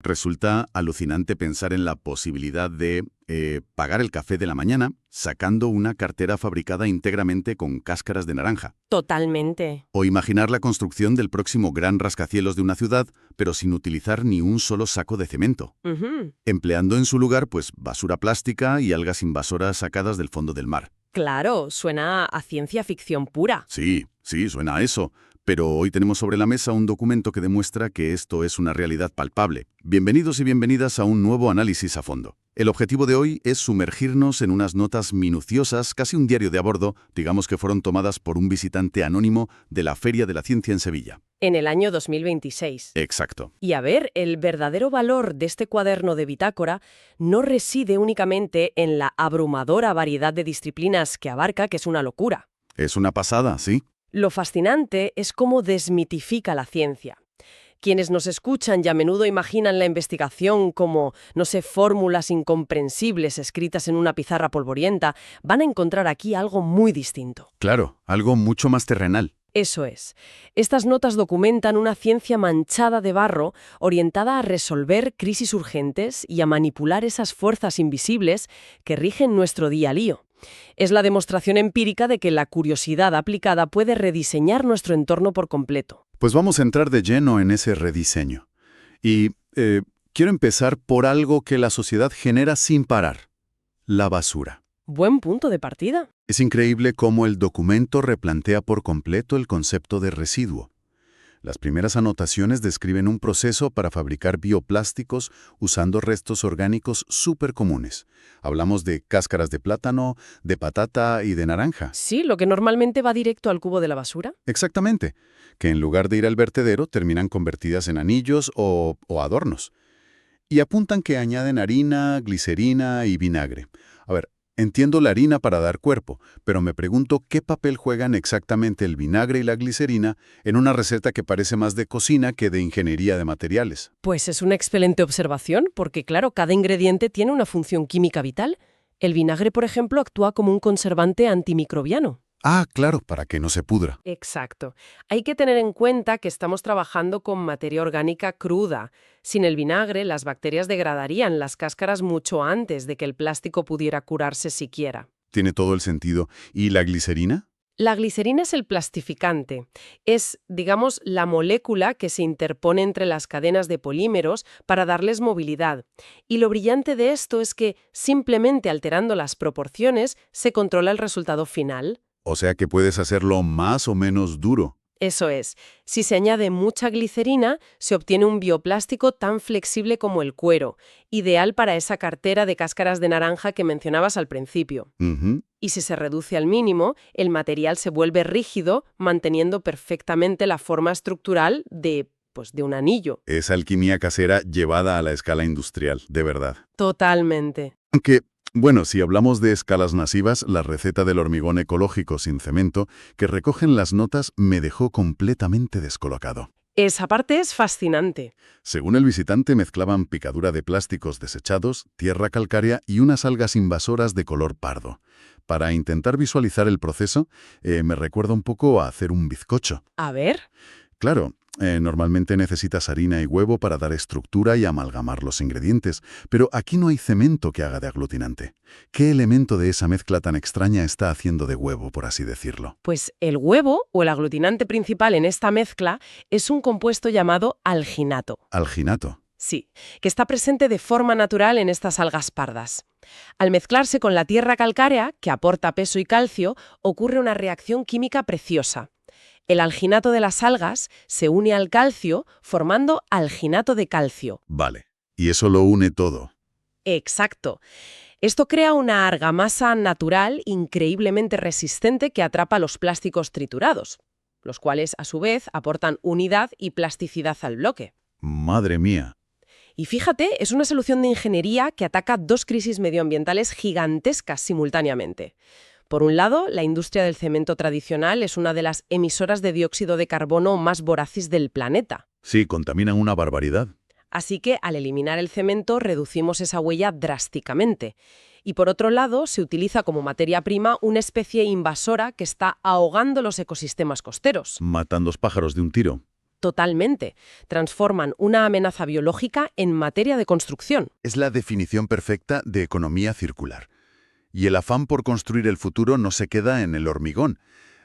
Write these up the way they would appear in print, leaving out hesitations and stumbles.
Resulta alucinante pensar en la posibilidad de pagar el café de la mañana sacando una cartera fabricada íntegramente con cáscaras de naranja. Totalmente. O imaginar la construcción del próximo gran rascacielos de una ciudad, pero sin utilizar ni un solo saco de cemento. Ujú. Empleando en su lugar, pues, basura plástica y algas invasoras sacadas del fondo del mar. Claro, suena a ciencia ficción pura. Sí, suena a eso. Pero hoy tenemos sobre la mesa un documento que demuestra que esto es una realidad palpable. Bienvenidos y bienvenidas a un nuevo análisis a fondo. El objetivo de hoy es sumergirnos en unas notas minuciosas, casi un diario de a bordo, digamos que fueron tomadas por un visitante anónimo de la Feria de la Ciencia en Sevilla. En el año 2026. Exacto. Y a ver, el verdadero valor de este cuaderno de bitácora no reside únicamente en la abrumadora variedad de disciplinas que abarca, que es una locura. Es una pasada, sí. Lo fascinante es cómo desmitifica la ciencia. Quienes nos escuchan y a menudo imaginan la investigación como, no sé, fórmulas incomprensibles escritas en una pizarra polvorienta, van a encontrar aquí algo muy distinto. Claro, algo mucho más terrenal. Eso es. Estas notas documentan una ciencia manchada de barro, orientada a resolver crisis urgentes y a manipular esas fuerzas invisibles que rigen nuestro día a día. Es la demostración empírica de que la curiosidad aplicada puede rediseñar nuestro entorno por completo. Pues vamos a entrar de lleno en ese rediseño. Y quiero empezar por algo que la sociedad genera sin parar: la basura. Buen punto de partida. Es increíble cómo el documento replantea por completo el concepto de residuo. Las primeras anotaciones describen un proceso para fabricar bioplásticos usando restos orgánicos súper comunes. Hablamos de cáscaras de plátano, de patata y de naranja. Sí, lo que normalmente va directo al cubo de la basura. Exactamente, que en lugar de ir al vertedero terminan convertidas en anillos o adornos. Y apuntan que añaden harina, glicerina y vinagre. A ver, entiendo la harina para dar cuerpo, pero me pregunto qué papel juegan exactamente el vinagre y la glicerina en una receta que parece más de cocina que de ingeniería de materiales. Pues es una excelente observación, porque claro, cada ingrediente tiene una función química vital. El vinagre, por ejemplo, actúa como un conservante antimicrobiano. Ah, claro, para que no se pudra. Exacto. Hay que tener en cuenta que estamos trabajando con materia orgánica cruda. Sin el vinagre, las bacterias degradarían las cáscaras mucho antes de que el plástico pudiera curarse siquiera. Tiene todo el sentido. ¿Y la glicerina? La glicerina es el plastificante. Es, digamos, la molécula que se interpone entre las cadenas de polímeros para darles movilidad. Y lo brillante de esto es que, simplemente alterando las proporciones, se controla el resultado final. O sea que puedes hacerlo más o menos duro. Eso es. Si se añade mucha glicerina, se obtiene un bioplástico tan flexible como el cuero, ideal para esa cartera de cáscaras de naranja que mencionabas al principio. Ujú. Y si se reduce al mínimo, el material se vuelve rígido, manteniendo perfectamente la forma estructural de un anillo. Es alquimia casera llevada a la escala industrial, de verdad. Totalmente. Aunque, bueno, si hablamos de escalas masivas, la receta del hormigón ecológico sin cemento que recogen las notas me dejó completamente descolocado. Esa parte es fascinante. Según el visitante, mezclaban picadura de plásticos desechados, tierra calcárea y unas algas invasoras de color pardo. Para intentar visualizar el proceso, me recuerda un poco a hacer un bizcocho. A ver. Claro, normalmente necesitas harina y huevo para dar estructura y amalgamar los ingredientes, pero aquí no hay cemento que haga de aglutinante. ¿Qué elemento de esa mezcla tan extraña está haciendo de huevo, por así decirlo? Pues el huevo, o el aglutinante principal en esta mezcla, es un compuesto llamado alginato. Alginato. Sí, que está presente de forma natural en estas algas pardas. Al mezclarse con la tierra calcárea, que aporta peso y calcio, ocurre una reacción química preciosa. El alginato de las algas se une al calcio formando alginato de calcio. Vale. Y eso lo une todo. Exacto. Esto crea una argamasa natural increíblemente resistente que atrapa los plásticos triturados, los cuales, a su vez, aportan unidad y plasticidad al bloque. Madre mía. Y fíjate, es una solución de ingeniería que ataca dos crisis medioambientales gigantescas simultáneamente. Por un lado, la industria del cemento tradicional es una de las emisoras de dióxido de carbono más voraces del planeta. Sí, contaminan una barbaridad. Así que, al eliminar el cemento, reducimos esa huella drásticamente. Y por otro lado, se utiliza como materia prima una especie invasora que está ahogando los ecosistemas costeros. Matan dos pájaros de un tiro. Totalmente. Transforman una amenaza biológica en materia de construcción. Es la definición perfecta de economía circular. Y el afán por construir el futuro no se queda en el hormigón.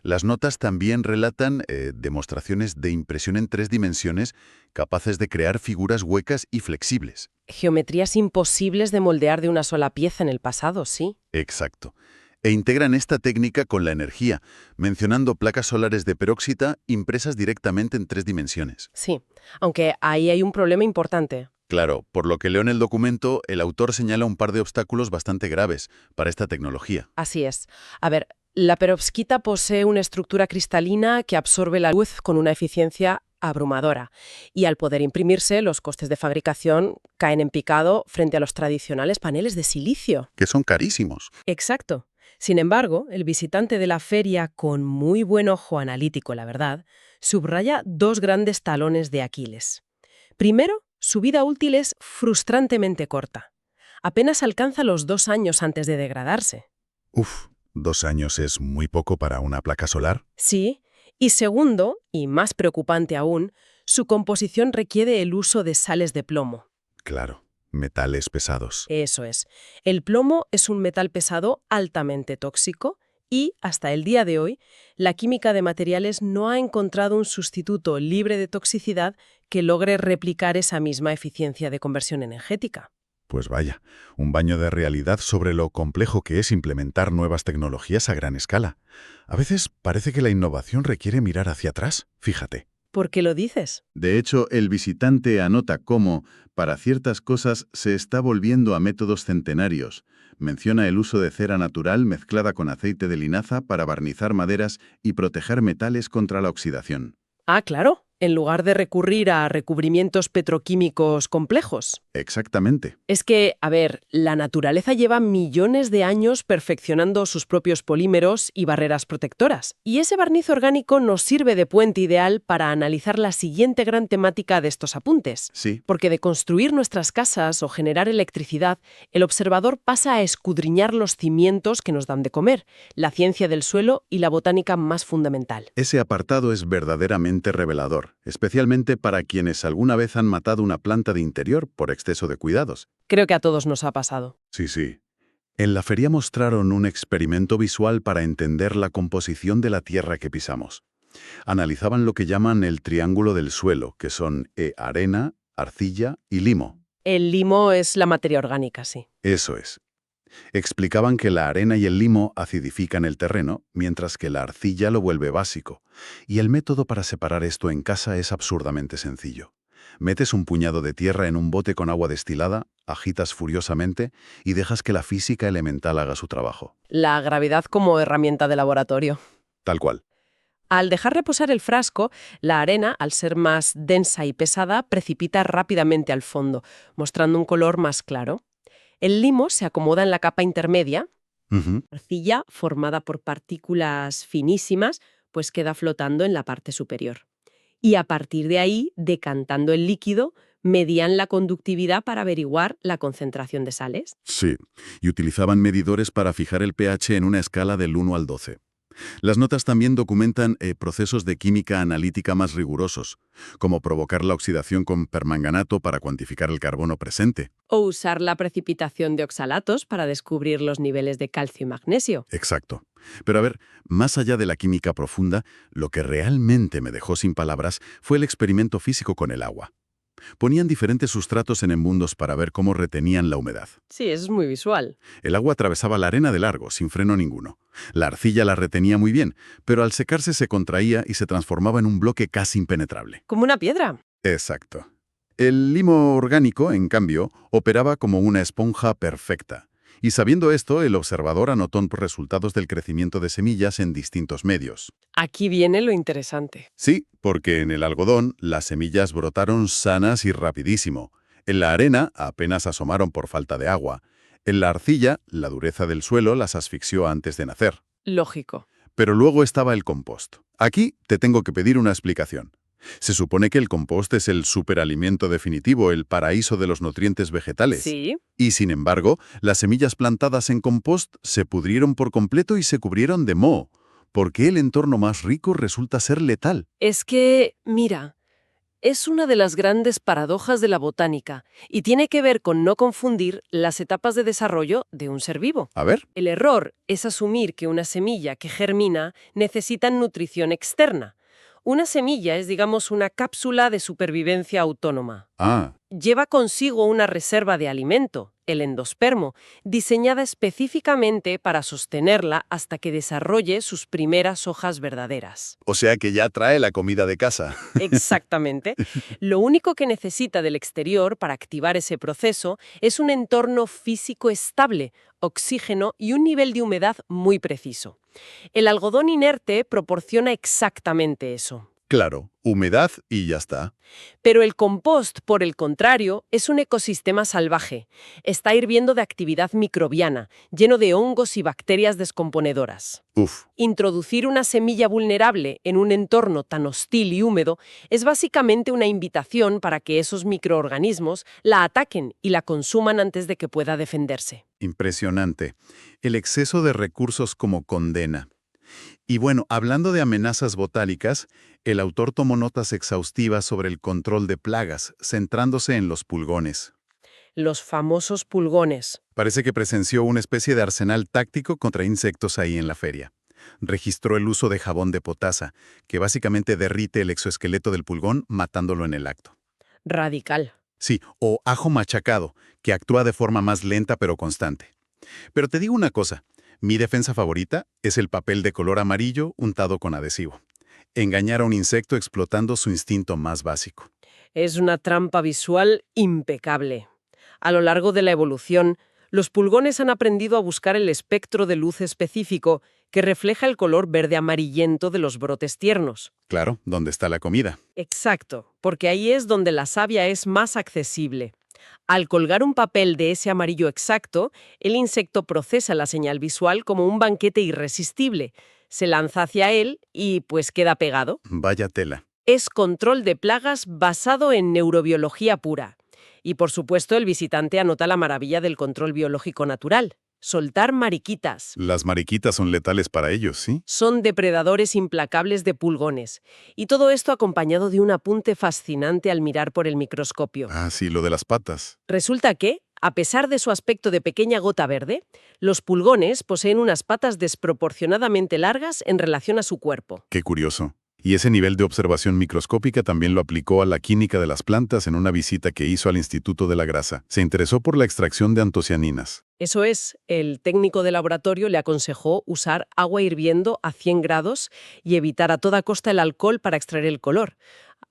Las notas también relatan demostraciones de impresión en 3 dimensiones capaces de crear figuras huecas y flexibles. Geometrías imposibles de moldear de una sola pieza en el pasado, sí. Exacto. E integran esta técnica con la energía, mencionando placas solares de peróxida impresas directamente en 3 dimensiones. Sí, aunque ahí hay un problema importante. Claro, por lo que leo en el documento, el autor señala un par de obstáculos bastante graves para esta tecnología. Así es. A ver, la perovskita posee una estructura cristalina que absorbe la luz con una eficiencia abrumadora. Y al poder imprimirse, los costes de fabricación caen en picado frente a los tradicionales paneles de silicio. Que son carísimos. Exacto. Sin embargo, el visitante de la feria, con muy buen ojo analítico, la verdad, subraya 2 grandes talones de Aquiles. Primero, su vida útil es frustrantemente corta. Apenas alcanza los 2 años antes de degradarse. Uf, 2 años es muy poco para una placa solar. Sí. Y segundo, y más preocupante aún, su composición requiere el uso de sales de plomo. Claro, metales pesados. Eso es. El plomo es un metal pesado altamente tóxico y, hasta el día de hoy, la química de materiales no ha encontrado un sustituto libre de toxicidad que logre replicar esa misma eficiencia de conversión energética. Pues vaya, un baño de realidad sobre lo complejo que es implementar nuevas tecnologías a gran escala. A veces parece que la innovación requiere mirar hacia atrás, fíjate. ¿Por qué lo dices? De hecho, el visitante anota cómo, para ciertas cosas, se está volviendo a métodos centenarios. Menciona el uso de cera natural mezclada con aceite de linaza para barnizar maderas y proteger metales contra la oxidación. Ah, claro. En lugar de recurrir a recubrimientos petroquímicos complejos. Exactamente. Es que, a ver, la naturaleza lleva millones de años perfeccionando sus propios polímeros y barreras protectoras. Y ese barniz orgánico nos sirve de puente ideal para analizar la siguiente gran temática de estos apuntes. Sí. Porque de construir nuestras casas o generar electricidad, el observador pasa a escudriñar los cimientos que nos dan de comer, la ciencia del suelo y la botánica más fundamental. Ese apartado es verdaderamente revelador, especialmente para quienes alguna vez han matado una planta de interior por exceso de cuidados. Creo que a todos nos ha pasado. Sí. En la feria mostraron un experimento visual para entender la composición de la tierra que pisamos. Analizaban lo que llaman el triángulo del suelo, que son arena, arcilla y limo. El limo es la materia orgánica, sí. Eso es. Explicaban que la arena y el limo acidifican el terreno, mientras que la arcilla lo vuelve básico. Y el método para separar esto en casa es absurdamente sencillo. Metes un puñado de tierra en un bote con agua destilada, agitas furiosamente y dejas que la física elemental haga su trabajo. La gravedad como herramienta de laboratorio. Tal cual. Al dejar reposar el frasco, la arena, al ser más densa y pesada, precipita rápidamente al fondo, mostrando un color más claro. El limo se acomoda en la capa intermedia. Ujú. La arcilla, formada por partículas finísimas, pues queda flotando en la parte superior. Y a partir de ahí, decantando el líquido, medían la conductividad para averiguar la concentración de sales. Sí, y utilizaban medidores para fijar el pH en una escala del 1 al 12. Las notas también documentan procesos de química analítica más rigurosos, como provocar la oxidación con permanganato para cuantificar el carbono presente. O usar la precipitación de oxalatos para descubrir los niveles de calcio y magnesio. Exacto. Pero a ver, más allá de la química profunda, lo que realmente me dejó sin palabras fue el experimento físico con el agua. Ponían diferentes sustratos en embundos para ver cómo retenían la humedad. Sí, eso es muy visual. El agua atravesaba la arena de largo, sin freno ninguno. La arcilla la retenía muy bien, pero al secarse se contraía y se transformaba en un bloque casi impenetrable. Como una piedra. Exacto. El limo orgánico, en cambio, operaba como una esponja perfecta. Y sabiendo esto, el observador anotó resultados del crecimiento de semillas en distintos medios. Aquí viene lo interesante. Sí, porque en el algodón las semillas brotaron sanas y rapidísimo. En la arena apenas asomaron por falta de agua. En la arcilla, la dureza del suelo las asfixió antes de nacer. Lógico. Pero luego estaba el compost. Aquí te tengo que pedir una explicación. Se supone que el compost es el superalimento definitivo, el paraíso de los nutrientes vegetales. Sí. Y sin embargo, las semillas plantadas en compost se pudrieron por completo y se cubrieron de moho. ¿Por qué el entorno más rico resulta ser letal? Es que, mira, Es una de las grandes paradojas de la botánica y tiene que ver con no confundir las etapas de desarrollo de un ser vivo. A ver. El error es asumir que una semilla que germina necesita nutrición externa. Una semilla es, digamos, una cápsula de supervivencia autónoma. Ah, Lleva consigo una reserva de alimento, el endospermo, diseñada específicamente para sostenerla hasta que desarrolle sus primeras hojas verdaderas. o sea que ya trae la comida de casa. Exactamente. Lo único que necesita del exterior para activar ese proceso es un entorno físico estable, oxígeno y un nivel de humedad muy preciso. El algodón inerte proporciona exactamente eso. Claro, humedad y ya está. Pero el compost, por el contrario, es un ecosistema salvaje. Está hirviendo de actividad microbiana, lleno de hongos y bacterias descomponedoras. Uf, Introducir una semilla vulnerable en un entorno tan hostil y húmedo es básicamente una invitación para que esos microorganismos la ataquen y la consuman antes de que pueda defenderse. impresionante. El exceso de recursos como condena. Y bueno, hablando de amenazas botánicas, el autor tomó notas exhaustivas sobre el control de plagas, centrándose en los pulgones. Los famosos pulgones. Parece que presenció una especie de arsenal táctico contra insectos ahí en la feria. Registró el uso de jabón de potasa, que básicamente derrite el exoesqueleto del pulgón matándolo en el acto. Radical. Sí, o ajo machacado, que actúa de forma más lenta pero constante. Pero te digo una cosa, mi defensa favorita es el papel de color amarillo untado con adhesivo. Engañar a un insecto explotando su instinto más básico. Es una trampa visual impecable. A lo largo de la evolución, los pulgones han aprendido a buscar el espectro de luz específico que refleja el color verde amarillento de los brotes tiernos. Claro, ¿dónde está la comida? Exacto, porque ahí es donde la savia es más accesible. Al colgar un papel de ese amarillo exacto, el insecto procesa la señal visual como un banquete irresistible. Se lanza hacia él y pues queda pegado. Vaya tela. Es control de plagas basado en neurobiología pura. Y por supuesto el visitante anota la maravilla del control biológico natural. Soltar mariquitas. Las mariquitas son letales para ellos, ¿sí? Son depredadores implacables de pulgones. Y todo esto acompañado de un apunte fascinante al mirar por el microscopio. Ah, sí, lo de las patas. Resulta que, a pesar de su aspecto de pequeña gota verde, los pulgones poseen unas patas desproporcionadamente largas en relación a su cuerpo. Qué curioso. Y ese nivel de observación microscópica también lo aplicó a la química de las plantas en una visita que hizo al Instituto de la Grasa. Se interesó por la extracción de antocianinas. Eso es, el técnico de laboratorio le aconsejó usar agua hirviendo a 100 grados y evitar a toda costa el alcohol para extraer el color.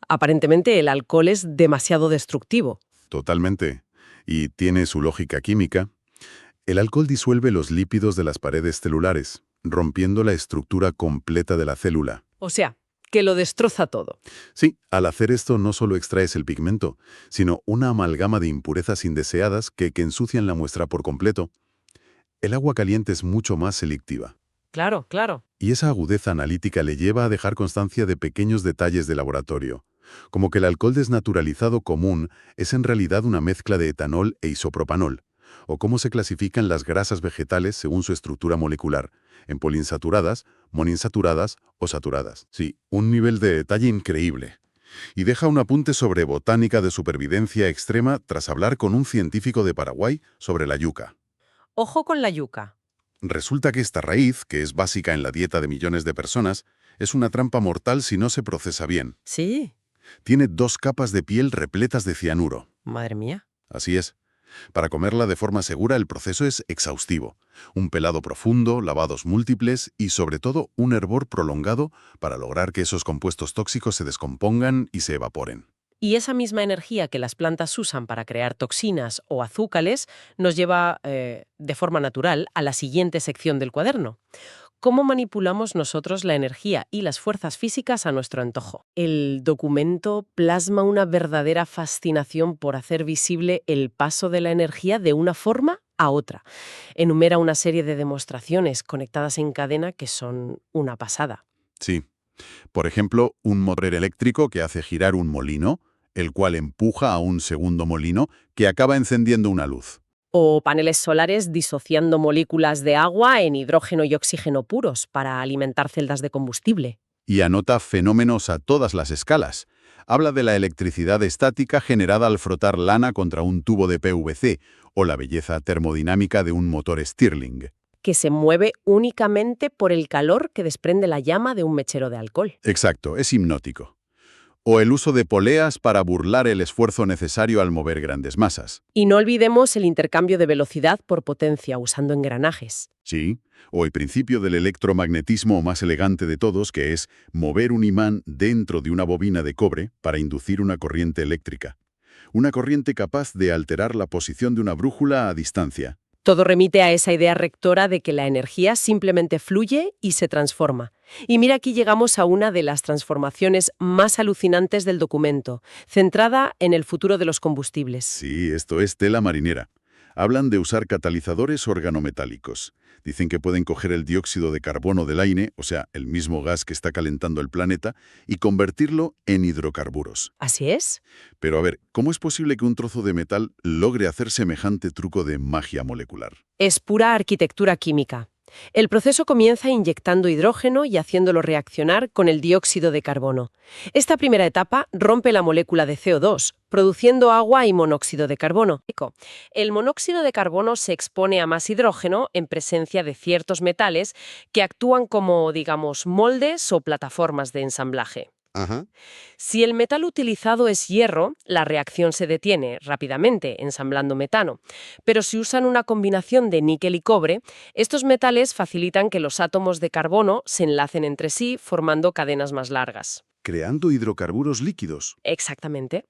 Aparentemente el alcohol es demasiado destructivo. Totalmente. Y tiene su lógica química. El alcohol disuelve los lípidos de las paredes celulares, rompiendo la estructura completa de la célula. O sea, que lo destroza todo. Sí, al hacer esto no solo extraes el pigmento, sino una amalgama de impurezas indeseadas que ensucian la muestra por completo. El agua caliente es mucho más selectiva. Claro, claro. Y esa agudeza analítica le lleva a dejar constancia de pequeños detalles de laboratorio, como que el alcohol desnaturalizado común es en realidad una mezcla de etanol e isopropanol, o cómo se clasifican las grasas vegetales según su estructura molecular, en poliinsaturadas, monoinsaturadas o saturadas. Sí, un nivel de detalle increíble. Y deja un apunte sobre botánica de supervivencia extrema tras hablar con un científico de Paraguay sobre la yuca. Ojo con la yuca. Resulta que esta raíz, que es básica en la dieta de millones de personas, es una trampa mortal si no se procesa bien. Sí. Tiene 2 capas de piel repletas de cianuro. Madre mía. Así es. Para comerla de forma segura el proceso es exhaustivo. Un pelado profundo, lavados múltiples y sobre todo un hervor prolongado para lograr que esos compuestos tóxicos se descompongan y se evaporen. Y esa misma energía que las plantas usan para crear toxinas o azúcares nos lleva, de forma natural, a la siguiente sección del cuaderno. ¿Cómo manipulamos nosotros la energía y las fuerzas físicas a nuestro antojo? El documento plasma una verdadera fascinación por hacer visible el paso de la energía de una forma a otra. Enumera una serie de demostraciones conectadas en cadena que son una pasada. Sí. Por ejemplo, un motor eléctrico que hace girar un molino, el cual empuja a un segundo molino que acaba encendiendo una luz. O paneles solares disociando moléculas de agua en hidrógeno y oxígeno puros para alimentar celdas de combustible. Y anota fenómenos a todas las escalas. Habla de la electricidad estática generada al frotar lana contra un tubo de PVC o la belleza termodinámica de un motor Stirling. Que se mueve únicamente por el calor que desprende la llama de un mechero de alcohol. Exacto, es hipnótico. O el uso de poleas para burlar el esfuerzo necesario al mover grandes masas. Y no olvidemos el intercambio de velocidad por potencia usando engranajes. Sí, o el principio del electromagnetismo más elegante de todos, que es mover un imán dentro de una bobina de cobre para inducir una corriente eléctrica. Una corriente capaz de alterar la posición de una brújula a distancia. Todo remite a esa idea rectora de que la energía simplemente fluye y se transforma. Y mira, aquí llegamos a una de las transformaciones más alucinantes del documento, centrada en el futuro de los combustibles. Sí, esto es tela marinera. Hablan de usar catalizadores organometálicos. Dicen que pueden coger el dióxido de carbono del aire, o sea, el mismo gas que está calentando el planeta, y convertirlo en hidrocarburos. ¿Así es? Pero a ver, ¿cómo es posible que un trozo de metal logre hacer semejante truco de magia molecular? Es pura arquitectura química. El proceso comienza inyectando hidrógeno y haciéndolo reaccionar con el dióxido de carbono. Esta primera etapa rompe la molécula de CO2, produciendo agua y monóxido de carbono. El monóxido de carbono se expone a más hidrógeno en presencia de ciertos metales que actúan como, digamos, moldes o plataformas de ensamblaje. Ajá. Si el metal utilizado es hierro, la reacción se detiene rápidamente, ensamblando metano. Pero si usan una combinación de níquel y cobre, estos metales facilitan que los átomos de carbono se enlacen entre sí, formando cadenas más largas. Creando hidrocarburos líquidos. Exactamente.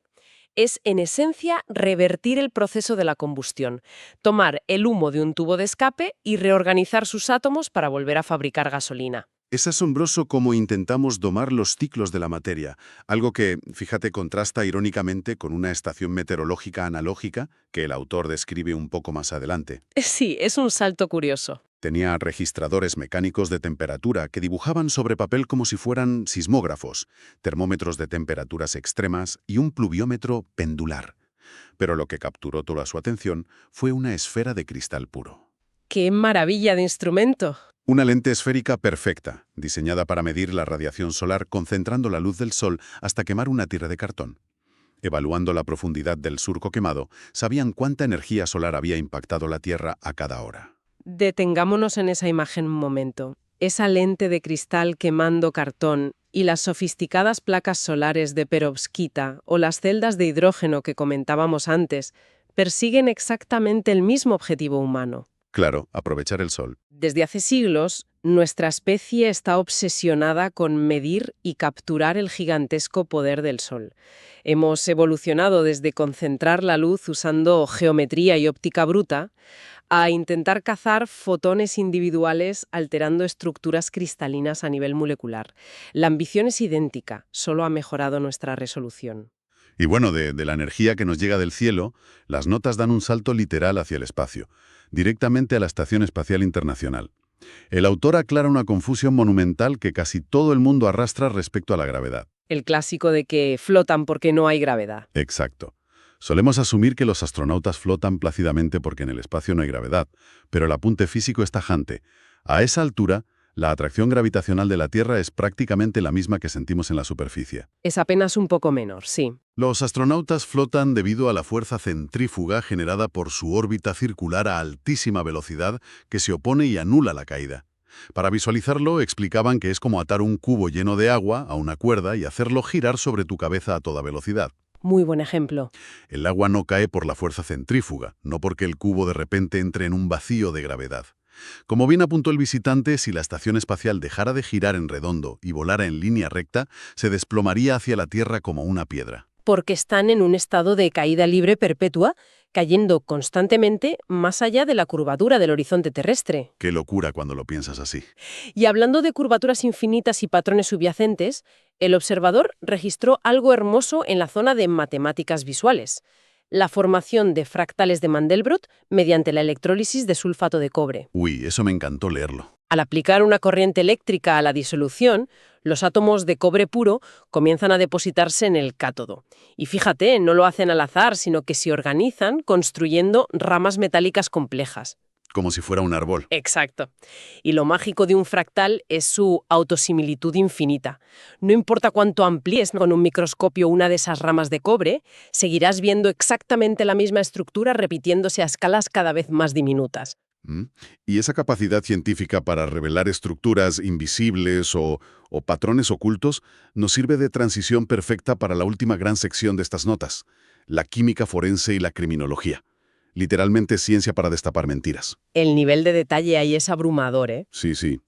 Es, en esencia, revertir el proceso de la combustión, tomar el humo de un tubo de escape y reorganizar sus átomos para volver a fabricar gasolina. Es asombroso cómo intentamos domar los ciclos de la materia, algo que, fíjate, contrasta irónicamente con una estación meteorológica analógica que el autor describe un poco más adelante. Sí, es un salto curioso. Tenía registradores mecánicos de temperatura que dibujaban sobre papel como si fueran sismógrafos, termómetros de temperaturas extremas y un pluviómetro pendular. Pero lo que capturó toda su atención fue una esfera de cristal puro. ¡Qué maravilla de instrumento! Una lente esférica perfecta, diseñada para medir la radiación solar concentrando la luz del sol hasta quemar una tira de cartón. Evaluando la profundidad del surco quemado, sabían cuánta energía solar había impactado la Tierra a cada hora. Detengámonos en esa imagen un momento. Esa lente de cristal quemando cartón y las sofisticadas placas solares de perovskita o las celdas de hidrógeno que comentábamos antes persiguen exactamente el mismo objetivo humano. Claro, aprovechar el sol. Desde hace siglos, nuestra especie está obsesionada con medir y capturar el gigantesco poder del Sol. Hemos evolucionado desde concentrar la luz usando geometría y óptica bruta a intentar cazar fotones individuales alterando estructuras cristalinas a nivel molecular. La ambición es idéntica, solo ha mejorado nuestra resolución. Y bueno, de la energía que nos llega del cielo, las notas dan un salto literal hacia el espacio, directamente a la Estación Espacial Internacional. El autor aclara una confusión monumental que casi todo el mundo arrastra respecto a la gravedad. El clásico de que flotan porque no hay gravedad. Exacto. Solemos asumir que los astronautas flotan plácidamente porque en el espacio no hay gravedad, pero el apunte físico es tajante. A esa altura, la atracción gravitacional de la Tierra es prácticamente la misma que sentimos en la superficie. Es apenas un poco menor, sí. Los astronautas flotan debido a la fuerza centrífuga generada por su órbita circular a altísima velocidad que se opone y anula la caída. Para visualizarlo, explicaban que es como atar un cubo lleno de agua a una cuerda y hacerlo girar sobre tu cabeza a toda velocidad. Muy buen ejemplo. El agua no cae por la fuerza centrífuga, no porque el cubo de repente entre en un vacío de gravedad. Como bien apuntó el visitante, si la estación espacial dejara de girar en redondo y volara en línea recta, se desplomaría hacia la Tierra como una piedra. Porque están en un estado de caída libre perpetua, cayendo constantemente más allá de la curvatura del horizonte terrestre. Qué locura cuando lo piensas así. Y hablando de curvaturas infinitas y patrones subyacentes, el observador registró algo hermoso en la zona de matemáticas visuales: la formación de fractales de Mandelbrot mediante la electrólisis de sulfato de cobre. Uy, eso me encantó leerlo. Al aplicar una corriente eléctrica a la disolución, los átomos de cobre puro comienzan a depositarse en el cátodo. Y fíjate, no lo hacen al azar, sino que se organizan construyendo ramas metálicas complejas. como si fuera un árbol. Exacto. Y lo mágico de un fractal es su autosimilitud infinita. No importa cuánto amplíes con un microscopio una de esas ramas de cobre, seguirás viendo exactamente la misma estructura repitiéndose a escalas cada vez más diminutas. ¿Mm? Y esa capacidad científica para revelar estructuras invisibles o patrones ocultos nos sirve de transición perfecta para la última gran sección de estas notas, la química forense y la criminología. Literalmente ciencia para destapar mentiras. El nivel de detalle ahí es abrumador, ¿eh? Sí, sí.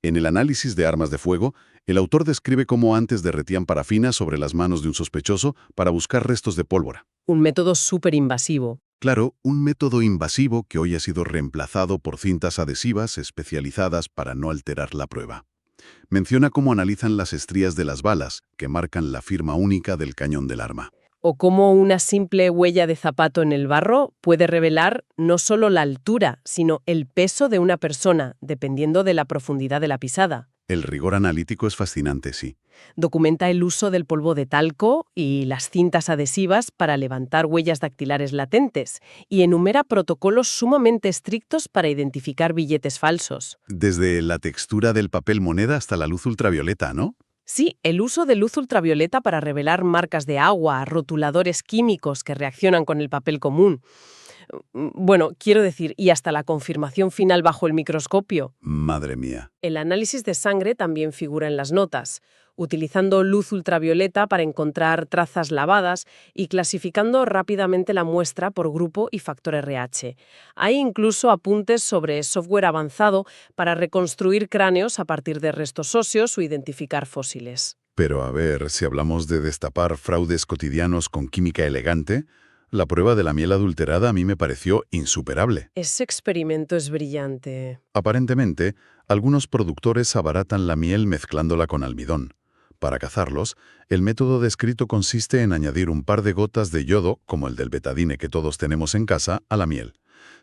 En el análisis de armas de fuego, el autor describe cómo antes derretían parafina sobre las manos de un sospechoso para buscar restos de pólvora. Un método súper invasivo. Claro, un método invasivo que hoy ha sido reemplazado por cintas adhesivas especializadas para no alterar la prueba. Menciona cómo analizan las estrías de las balas, que marcan la firma única del cañón del arma. O cómo una simple huella de zapato en el barro puede revelar no solo la altura, sino el peso de una persona, dependiendo de la profundidad de la pisada. El rigor analítico es fascinante, sí. Documenta el uso del polvo de talco y las cintas adhesivas para levantar huellas dactilares latentes y enumera protocolos sumamente estrictos para identificar billetes falsos. Desde la textura del papel moneda hasta la luz ultravioleta, ¿no? Sí, el uso de luz ultravioleta para revelar marcas de agua, rotuladores químicos que reaccionan con el papel común. Bueno, quiero decir, y hasta la confirmación final bajo el microscopio. Madre mía. El análisis de sangre también figura en las notas, utilizando luz ultravioleta para encontrar trazas lavadas y clasificando rápidamente la muestra por grupo y factor RH. Hay incluso apuntes sobre software avanzado para reconstruir cráneos a partir de restos óseos o identificar fósiles. Pero a ver, si hablamos de destapar fraudes cotidianos con química elegante, la prueba de la miel adulterada a mí me pareció insuperable. Ese experimento es brillante. Aparentemente, algunos productores abaratan la miel mezclándola con almidón. Para cazarlos, el método descrito consiste en añadir un par de gotas de yodo, como el del betadine que todos tenemos en casa, a la miel.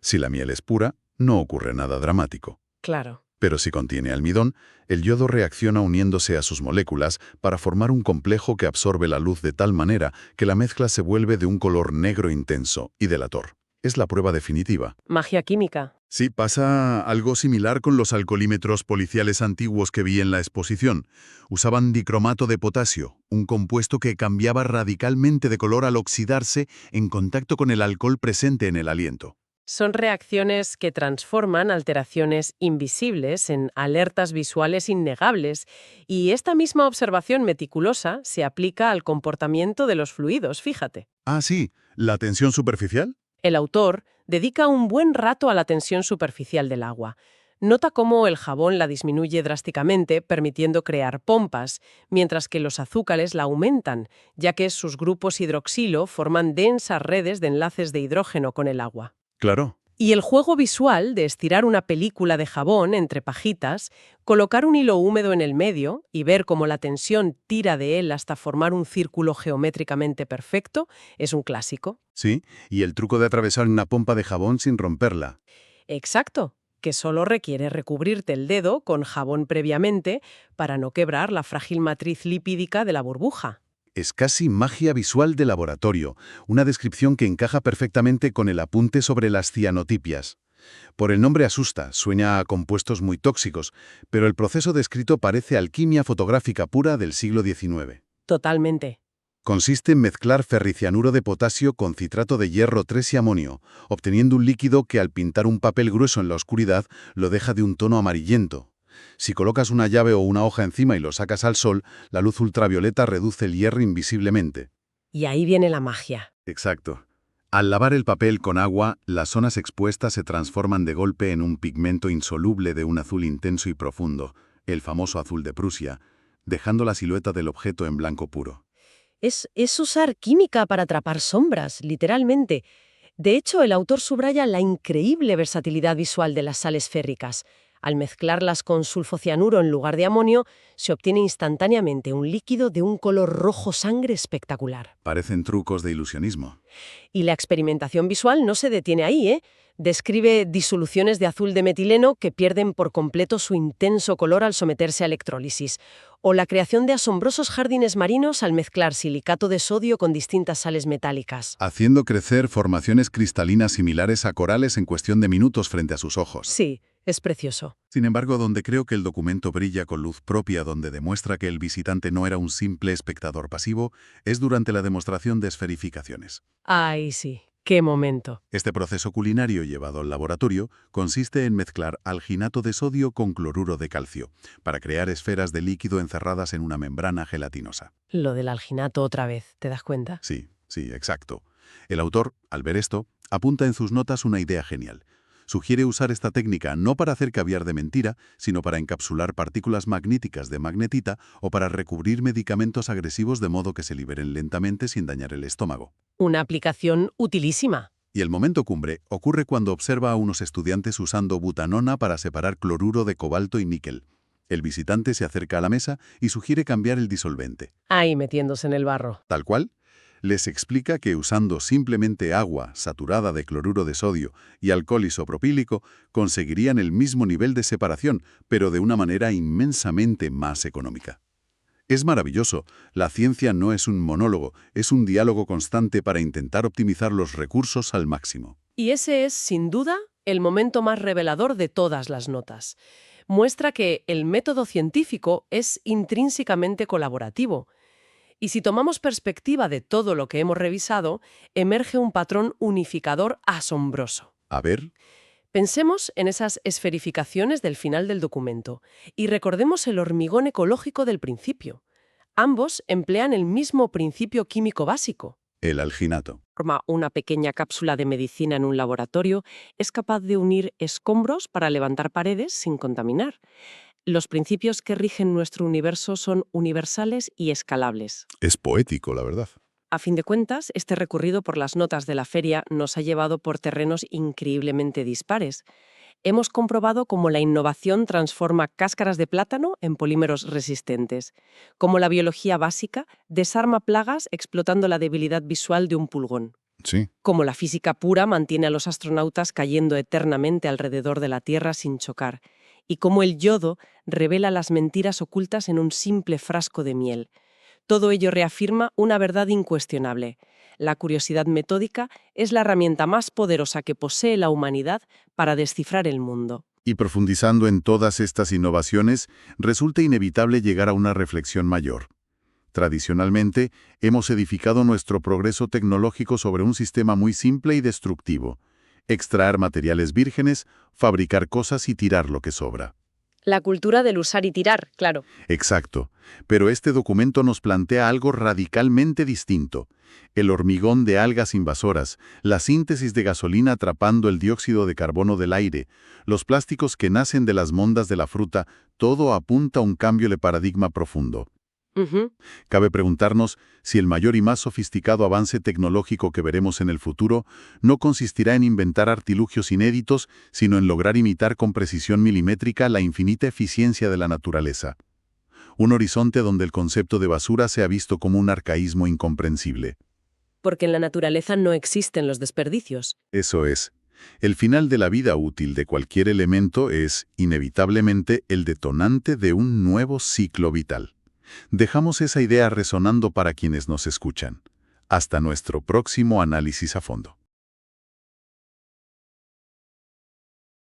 Si la miel es pura, no ocurre nada dramático. Claro. Pero si contiene almidón, el yodo reacciona uniéndose a sus moléculas para formar un complejo que absorbe la luz de tal manera que la mezcla se vuelve de un color negro intenso y delator. Es la prueba definitiva. Magia química. Sí, pasa algo similar con los alcoholímetros policiales antiguos que vi en la exposición. Usaban dicromato de potasio, un compuesto que cambiaba radicalmente de color al oxidarse en contacto con el alcohol presente en el aliento. Son reacciones que transforman alteraciones invisibles en alertas visuales innegables, y esta misma observación meticulosa se aplica al comportamiento de los fluidos, fíjate. Ah, sí, ¿la tensión superficial? El autor dedica un buen rato a la tensión superficial del agua. Nota cómo el jabón la disminuye drásticamente, permitiendo crear pompas, mientras que los azúcares la aumentan, ya que sus grupos hidroxilo forman densas redes de enlaces de hidrógeno con el agua. Claro. Y el juego visual de estirar una película de jabón entre pajitas, colocar un hilo húmedo en el medio y ver cómo la tensión tira de él hasta formar un círculo geométricamente perfecto, es un clásico. Sí, y el truco de atravesar una pompa de jabón sin romperla. Exacto, que solo requiere recubrirte el dedo con jabón previamente para no quebrar la frágil matriz lipídica de la burbuja. Es casi magia visual de laboratorio, una descripción que encaja perfectamente con el apunte sobre las cianotipias. Por el nombre asusta, sueña a compuestos muy tóxicos, pero el proceso descrito parece alquimia fotográfica pura del siglo XIX. Totalmente. Consiste en mezclar ferricianuro de potasio con citrato de hierro 3 y amonio, obteniendo un líquido que al pintar un papel grueso en la oscuridad lo deja de un tono amarillento. Si colocas una llave o una hoja encima y lo sacas al sol, la luz ultravioleta reduce el hierro invisiblemente. Y ahí viene la magia. Exacto. Al lavar el papel con agua, las zonas expuestas se transforman de golpe en un pigmento insoluble de un azul intenso y profundo, el famoso azul de Prusia, dejando la silueta del objeto en blanco puro. Es usar química para atrapar sombras, literalmente. De hecho, el autor subraya la increíble versatilidad visual de las sales férricas. Al mezclarlas con sulfocianuro en lugar de amonio, se obtiene instantáneamente un líquido de un color rojo sangre espectacular. Parecen trucos de ilusionismo. Y la experimentación visual no se detiene ahí, ¿eh? Describe disoluciones de azul de metileno que pierden por completo su intenso color al someterse a electrólisis, o la creación de asombrosos jardines marinos al mezclar silicato de sodio con distintas sales metálicas. Haciendo crecer formaciones cristalinas similares a corales en cuestión de minutos frente a sus ojos. Sí, es precioso. Sin embargo, donde creo que el documento brilla con luz propia, donde demuestra que el visitante no era un simple espectador pasivo, es durante la demostración de esferificaciones. Ay, sí. ¡Qué momento! Este proceso culinario llevado al laboratorio consiste en mezclar alginato de sodio con cloruro de calcio para crear esferas de líquido encerradas en una membrana gelatinosa. Lo del alginato otra vez, ¿te das cuenta? Sí, exacto. El autor, al ver esto, apunta en sus notas una idea genial. Sugiere usar esta técnica no para hacer caviar de mentira, sino para encapsular partículas magnéticas de magnetita o para recubrir medicamentos agresivos de modo que se liberen lentamente sin dañar el estómago. Una aplicación utilísima. Y el momento cumbre ocurre cuando observa a unos estudiantes usando butanona para separar cloruro de cobalto y níquel. El visitante se acerca a la mesa y sugiere cambiar el disolvente. Ahí metiéndose en el barro. Tal cual, les explica que usando simplemente agua saturada de cloruro de sodio y alcohol isopropílico conseguirían el mismo nivel de separación, pero de una manera inmensamente más económica. Es maravilloso. La ciencia no es un monólogo, es un diálogo constante para intentar optimizar los recursos al máximo. Y ese es, sin duda, el momento más revelador de todas las notas. Muestra que el método científico es intrínsecamente colaborativo. Y si tomamos perspectiva de todo lo que hemos revisado, emerge un patrón unificador asombroso. A ver. Pensemos en esas esferificaciones del final del documento y recordemos el hormigón ecológico del principio. Ambos emplean el mismo principio químico básico. El alginato. Forma una pequeña cápsula de medicina en un laboratorio, es capaz de unir escombros para levantar paredes sin contaminar. Los principios que rigen nuestro universo son universales y escalables. Es poético, la verdad. A fin de cuentas, este recorrido por las notas de la feria nos ha llevado por terrenos increíblemente dispares. Hemos comprobado cómo la innovación transforma cáscaras de plátano en polímeros resistentes, cómo la biología básica desarma plagas explotando la debilidad visual de un pulgón, Sí. cómo la física pura mantiene a los astronautas cayendo eternamente alrededor de la Tierra sin chocar, y cómo el yodo revela las mentiras ocultas en un simple frasco de miel. Todo ello reafirma una verdad incuestionable. La curiosidad metódica es la herramienta más poderosa que posee la humanidad para descifrar el mundo. Y profundizando en todas estas innovaciones, resulta inevitable llegar a una reflexión mayor. Tradicionalmente, hemos edificado nuestro progreso tecnológico sobre un sistema muy simple y destructivo: extraer materiales vírgenes, fabricar cosas y tirar lo que sobra. La cultura del usar y tirar, claro. Exacto. Pero este documento nos plantea algo radicalmente distinto. El hormigón de algas invasoras, la síntesis de gasolina atrapando el dióxido de carbono del aire, los plásticos que nacen de las mondas de la fruta, todo apunta a un cambio de paradigma profundo. Cabe preguntarnos si el mayor y más sofisticado avance tecnológico que veremos en el futuro no consistirá en inventar artilugios inéditos, sino en lograr imitar con precisión milimétrica la infinita eficiencia de la naturaleza. Un horizonte donde el concepto de basura se ha visto como un arcaísmo incomprensible. Porque en la naturaleza no existen los desperdicios. Eso es. El final de la vida útil de cualquier elemento es, inevitablemente, el detonante de un nuevo ciclo vital. Dejamos esa idea resonando para quienes nos escuchan. Hasta nuestro próximo análisis a fondo.